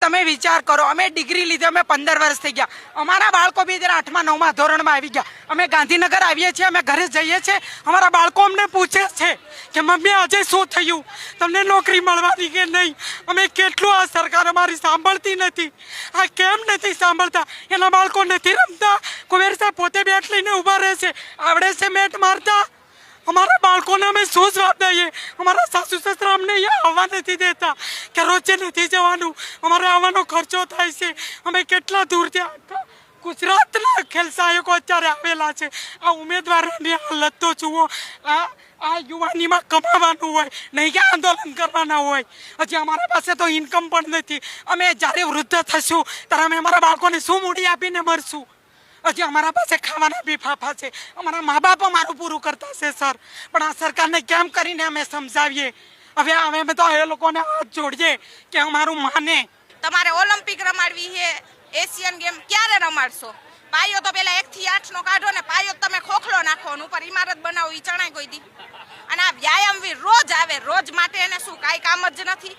તમે વિચાર કરો, અમે ડિગ્રી લીધી, અમે 15 વર્ષ થઈ ગયા, અમારા બાળકો બી જરા 8મા 9મા ધોરણમાં આવી ગયા, અમે ગાંધીનગર આવીએ છીએ, અમે ઘરે જઈએ છીએ, અમારા બાળકો અમને પૂછે છે કે મમ્મી આજે શું થયું, તમને નોકરી મળવાની કે નહીં. અમે કેટલું, આ સરકાર અમારી સાંભળતી નથી. આ કેમ નથી સાંભળતા? એના બાળકો નથી રમતા, કુબેર સાહેબ પોતે બેટ લઈને ઊભા રહે છે, આવડે છે મેટ મારતા? અમારા બાળકોને અમે શું જવાબ દઈએ? અમારા સાસુ સસરા અમને અહીંયા આવવા નથી દેતા કે રોજે નથી જવાનું, અમારે આવવાનો ખર્ચો થાય છે. અમે કેટલા દૂરથી ગુજરાતના ખેલ સહાયકો અત્યારે આવેલા છે. આ ઉમેદવારોની હાલત તો જુઓ. આ યુવાનીમાં કમાવાનું હોય, નહીં કે આંદોલન કરવાના હોય. હજી અમારા પાસે તો ઇન્કમ પણ નથી. અમે જ્યારે વૃદ્ધ થશું ત્યારે અમે અમારા બાળકોને શું મૂડી આપીને મરશું? હજી અમારા પાસે ખાવાના બી ફાફા છે. અમારા મા બાપ અમારું પૂરું કરતા છે સર, પણ આ સરકારને કેમ કરીને અમે સમજાવીએ? હવે અમે તો એ લોકોને હાથ જોડીએ કે અમારું માને. તમારે ઓલિમ્પિક રમાડવી છે, એશિયન ગેમ ક્યારે રમાડશો? પાયો તો પેલા 1 થી 8 નો કાઢો ને, પાયો તમે ખોખલો નાખો, ઉપર ઇમારત બનાવો, એ ચણાય કોઈ દી. અને આ વ્યાયામ રોજ આવે, રોજ માટે એને શું કાંઈ કામ જ નથી?